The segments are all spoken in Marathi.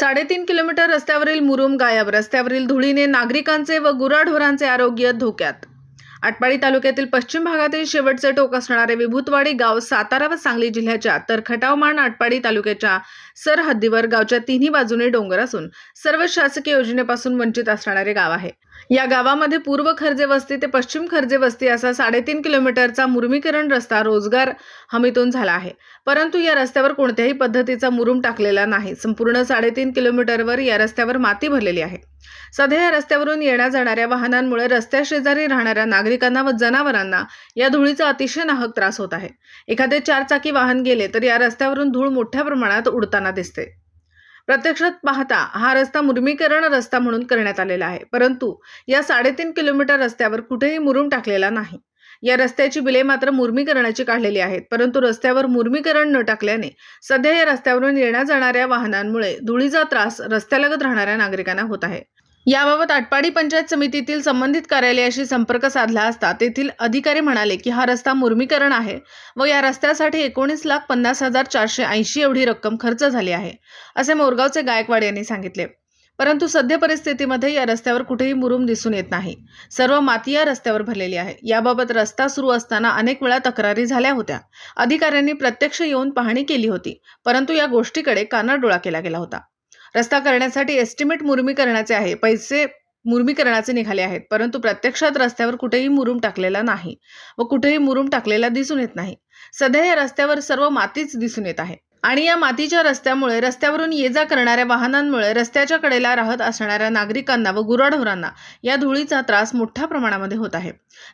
3.5 किलोमीटर रस्त्यावरील मुरुम गायब. रस्त्यावरील धुळीने नागरिकांचे व गुराढोरांचे आरोग्य धोक्यात. आटपाडी तालुक्यातील पश्चिम भागातील शेवटचे टोक असणारे विभूतवाडी गाव सातारा व सांगली जिल्ह्याच्या तर खटावमाण आटपाडी तालुक्याच्या सरहद्दीवर गावच्या तिन्ही बाजूने डोंगर असून सर्व शासकीय योजनेपासून वंचित असणारे गाव आहे. या गावामध्ये पूर्व खर्जे वस्ती ते पश्चिम खर्जे वस्ती असा 3.5 किलोमीटरचा मुरमीकरण रस्ता रोजगार हमीतून झाला आहे. परंतु या रस्त्यावर कोणत्याही पद्धतीचा मुरुम टाकलेला नाही. संपूर्ण 3.5 किलोमीटरवर या रस्त्यावर माती भरलेली आहे. सध्या या रस्त्यावरून येण्या जाणाऱ्या वाहनांमुळे रस्त्याशेजारी राहणाऱ्या नागरिकांना व जनावरांना या धुळीचा अतिशय नाहक त्रास होत आहे. एखादे 4 चाकी वाहन गेले तर या रस्त्यावरून धूळ मोठ्या प्रमाणात उडताना दिसते. प्रत्यक्षात पाहता हा रस्ता मुरमीकरण रस्ता म्हणून करण्यात आलेला आहे. परंतु या 3.5 किलोमीटर रस्त्यावर कुठेही मुरुम टाकलेला नाही. या रस्त्याची बिले मात्र मुरमीकरणाची काढलेली आहेत. परंतु रस्त्यावर मुरमीकरण न टाकल्याने सध्या या रस्त्यावरून येण्या जाणाऱ्या वाहनांमुळे धुळीचा त्रास रस्त्यालगत राहणाऱ्या नागरिकांना होत आहे. याबाबत आटपाडी पंचायत समितीतील संबंधित कार्यालयाशी संपर्क साधला असता तेथील अधिकारी म्हणाले की हा रस्ता मुरमीकरण आहे व या रस्त्यासाठी 19,50,480 एवढी रक्कम खर्च झाली आहे, असे मोरगावचे गायकवाड यांनी सांगितले. परंतु सध्या परिस्थितीमध्ये या रस्त्यावर कुठेही मुरुम दिसून येत नाही. सर्व माती या रस्त्यावर भरलेली आहे. याबाबत रस्ता सुरू असताना अनेक वेळा तक्रारी झाल्या होत्या. अधिकाऱ्यांनी प्रत्यक्ष येऊन पाहणी केली होती, परंतु या गोष्टीकडे कानाडोळा केला गेला होता. रस्ता करण्यासाठी एस्टिमेट मुरमीकरणाचे आहे, पैसे मुरमीकरणाचे निघाले आहेत, परंतु प्रत्यक्षात रस्त्यावर कुठेही मुरुम टाकलेला नाही व कुठेही मुरुम टाकलेला दिसून येत नाही. सध्या या रस्त्यावर सर्व मातीच दिसून येत आहे आणि या मातीच्या रस्त्यामुळे रस्त्यावरून ये जा करणाऱ्या वाहनांमुळे रस्त्याच्या कडेला राहत असणाऱ्या नागरिकांना व गुराढोरांना या धुळीचा त्रास मोठ्या प्रमाणामध्ये होत आहे.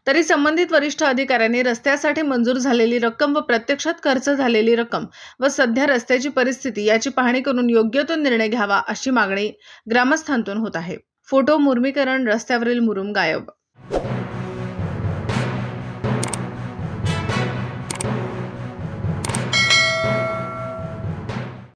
तरी संबंधित वरिष्ठ अधिकाऱ्यांनी रस्त्यासाठी मंजूर झालेली रक्कम व प्रत्यक्षात खर्च झालेली रक्कम व सध्या रस्त्याची परिस्थिती याची पाहणी करून योग्य तो निर्णय घ्यावा अशी मागणी ग्रामस्थांतून होत आहे. फोटो मुरमीकरण रस्त्यावरील मुरुम गायब.